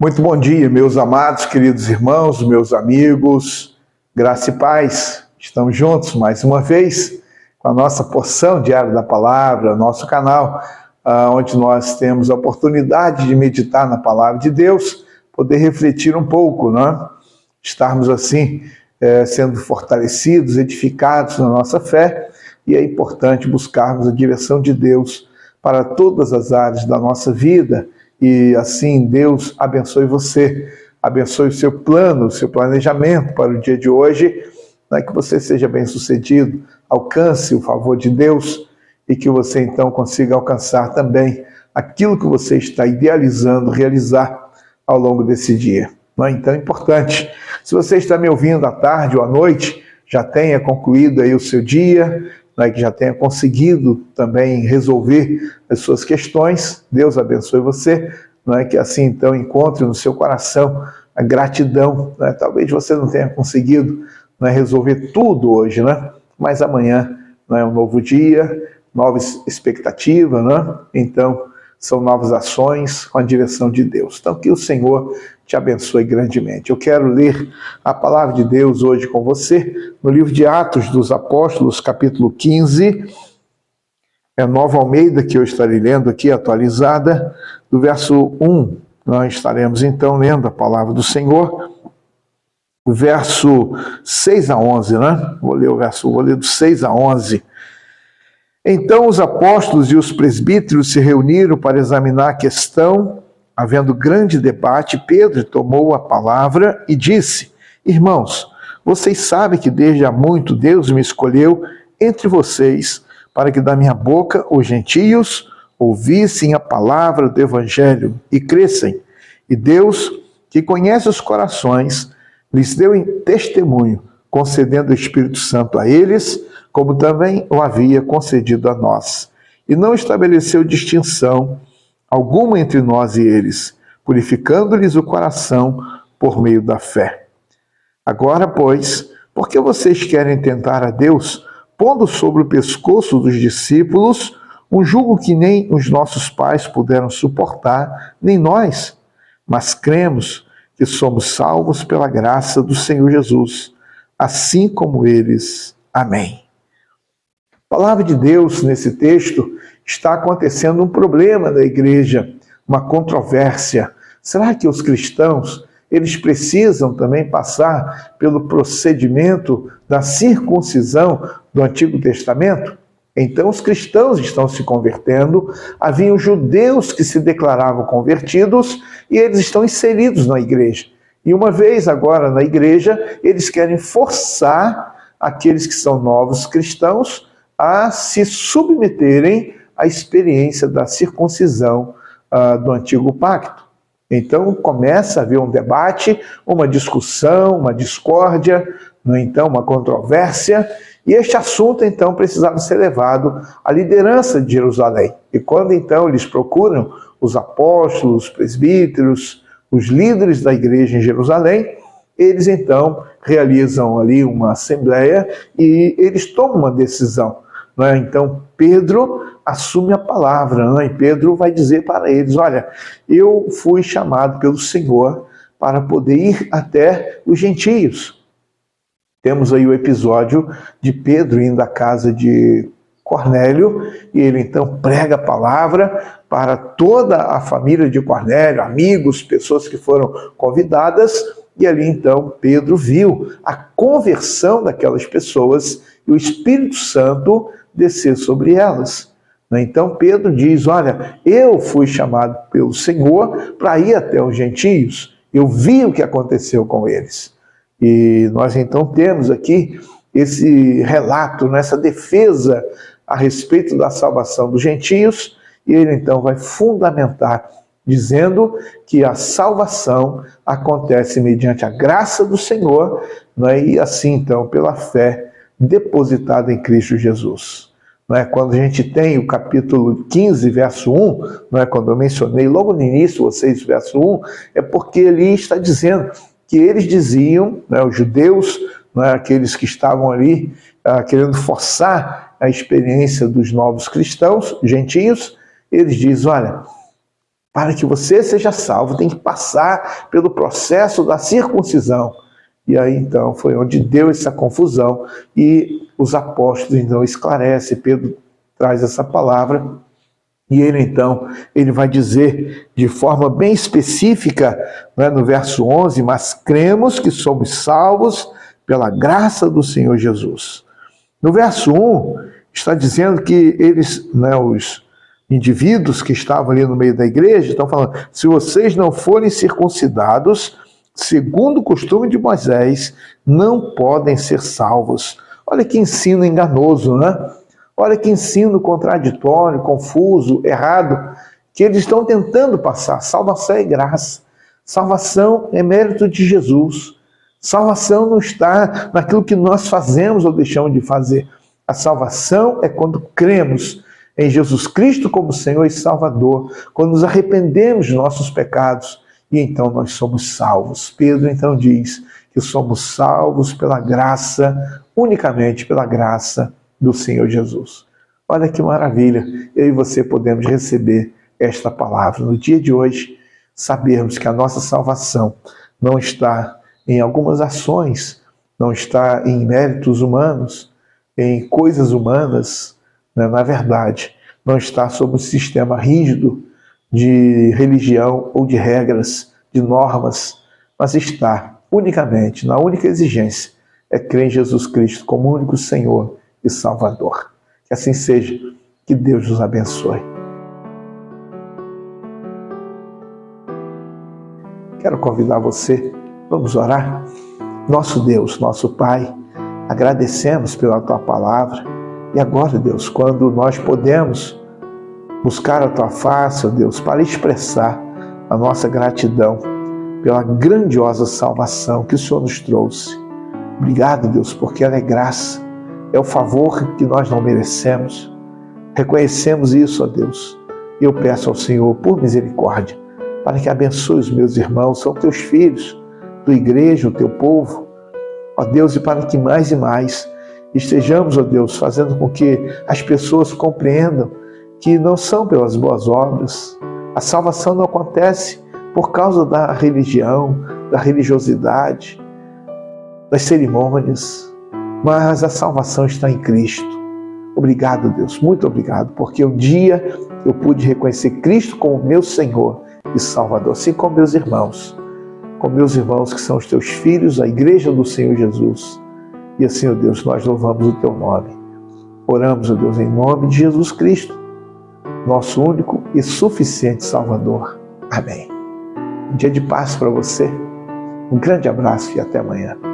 Muito bom dia, meus amados, queridos irmãos, meus amigos, graça e paz. Estamos juntos mais uma vez com a nossa porção diária da palavra, nosso canal, onde nós temos a oportunidade de meditar na palavra de Deus, poder refletir um pouco, né? Estarmos assim, sendo fortalecidos, edificados na nossa fé, e é importante buscarmos a direção de Deus para todas as áreas da nossa vida. E assim Deus abençoe você, abençoe o seu plano, o seu planejamento para o dia de hoje, que você seja bem sucedido, alcance o favor de Deus e que você então consiga alcançar também aquilo que você está idealizando realizar ao longo desse dia. Então é importante, se você está me ouvindo à tarde ou à noite, já tenha concluído aí o seu dia, que já tenha conseguido também resolver as suas questões. Deus abençoe você, que assim então encontre no seu coração a gratidão. Talvez você não tenha conseguido resolver tudo hoje, mas amanhã é um novo dia, nova expectativa, então são novas ações com a direção de Deus. Então que o Senhor te abençoe grandemente. Eu quero ler a palavra de Deus hoje com você, no livro de Atos dos Apóstolos, capítulo 15, é a Nova Almeida que eu estarei lendo aqui, atualizada, do verso 1. Nós estaremos então lendo a palavra do Senhor, o verso 6 a 11, Vou ler do 6 a 11. Então os apóstolos e os presbíteros se reuniram para examinar a questão. Havendo grande debate, Pedro tomou a palavra e disse: Irmãos, vocês sabem que desde há muito Deus me escolheu entre vocês para que da minha boca os gentios ouvissem a palavra do evangelho e crescem. E Deus, que conhece os corações, lhes deu em testemunho, concedendo o Espírito Santo a eles, como também o havia concedido a nós. E não estabeleceu distinção alguma entre nós e eles, purificando-lhes o coração por meio da fé. Agora, pois, por que vocês querem tentar a Deus, pondo sobre o pescoço dos discípulos um jugo que nem os nossos pais puderam suportar, nem nós? Mas cremos que somos salvos pela graça do Senhor Jesus, assim como eles. Amém. A palavra de Deus, nesse texto, está acontecendo um problema na igreja, uma controvérsia. Será que os cristãos, eles precisam também passar pelo procedimento da circuncisão do Antigo Testamento? Então os cristãos estão se convertendo, haviam judeus que se declaravam convertidos e eles estão inseridos na igreja. E uma vez agora na igreja, eles querem forçar aqueles que são novos cristãos a se submeterem à experiência da circuncisão do Antigo Pacto. Então começa a haver um debate, uma discussão, uma discórdia, então uma controvérsia, e este assunto então precisava ser levado à liderança de Jerusalém. E quando então eles procuram os apóstolos, os presbíteros, os líderes da igreja em Jerusalém, eles então realizam ali uma assembleia e eles tomam uma decisão. Então Pedro assume a palavra, e Pedro vai dizer para eles: olha, eu fui chamado pelo Senhor para poder ir até os gentios. Temos aí o episódio de Pedro indo à casa de Cornélio, e ele então prega a palavra para toda a família de Cornélio, amigos, pessoas que foram convidadas, e ali então Pedro viu a conversão daquelas pessoas e o Espírito Santo descer sobre elas. Então Pedro diz: olha, eu fui chamado pelo Senhor para ir até os gentios, eu vi o que aconteceu com eles. E nós então temos aqui esse relato, essa defesa a respeito da salvação dos gentios, e ele então vai fundamentar, dizendo que a salvação acontece mediante a graça do Senhor, e assim então pela fé depositada em Cristo Jesus. Quando a gente tem o capítulo 15, verso 1, quando eu mencionei logo no início, vocês, verso 1, é porque ali está dizendo que eles diziam, os judeus, aqueles que estavam ali querendo forçar a experiência dos novos cristãos, gentios, eles dizem: olha, Para que você seja salvo, tem que passar pelo processo da circuncisão. E aí então foi onde deu essa confusão e os apóstolos então esclarecem, Pedro traz essa palavra e ele então ele vai dizer de forma bem específica, né, no verso 11, mas cremos que somos salvos pela graça do Senhor Jesus. No verso 1 está dizendo que eles, né, os indivíduos que estavam ali no meio da igreja estão falando: se vocês não forem circuncidados, segundo o costume de Moisés, não podem ser salvos. Olha que ensino enganoso, né? Olha que ensino contraditório, confuso, errado, que eles estão tentando passar. Salvação é graça. Salvação é mérito de Jesus. Salvação não está naquilo que nós fazemos ou deixamos de fazer. A salvação é quando cremos em Jesus Cristo como Senhor e Salvador, quando nos arrependemos de nossos pecados, e então nós somos salvos. Pedro então diz que somos salvos pela graça, unicamente pela graça do Senhor Jesus. Olha que maravilha, eu e você podemos receber esta palavra. No dia de hoje, sabermos que a nossa salvação não está em algumas ações, não está em méritos humanos, em coisas humanas, né? Na verdade, não está sob um sistema rígido de religião ou de regras, de normas, mas está unicamente, na única exigência, é crer em Jesus Cristo como único Senhor e Salvador. Que assim seja, que Deus nos abençoe. Quero convidar você, vamos orar? Nosso Deus, nosso Pai, agradecemos pela Tua palavra e agora, Deus, quando nós podemos buscar a Tua face, ó Deus, para expressar a nossa gratidão pela grandiosa salvação que o Senhor nos trouxe. Obrigado, Deus, porque ela é graça, é o favor que nós não merecemos. Reconhecemos isso, ó Deus, e eu peço ao Senhor, por misericórdia, para que abençoe os meus irmãos, são Teus filhos, Tua igreja, o Teu povo, ó Deus, e para que mais e mais estejamos, ó Deus, fazendo com que as pessoas compreendam que não são pelas boas obras. A salvação não acontece por causa da religião, da religiosidade, das cerimônias, mas a salvação está em Cristo. Obrigado, Deus, muito obrigado, porque um dia eu pude reconhecer Cristo como meu Senhor e Salvador, assim como meus irmãos que são os Teus filhos, a igreja do Senhor Jesus. E assim, ó Deus, nós louvamos o Teu nome. Oramos, ó Deus, em nome de Jesus Cristo, nosso único e suficiente Salvador. Amém. Um dia de paz para você. Um grande abraço e até amanhã.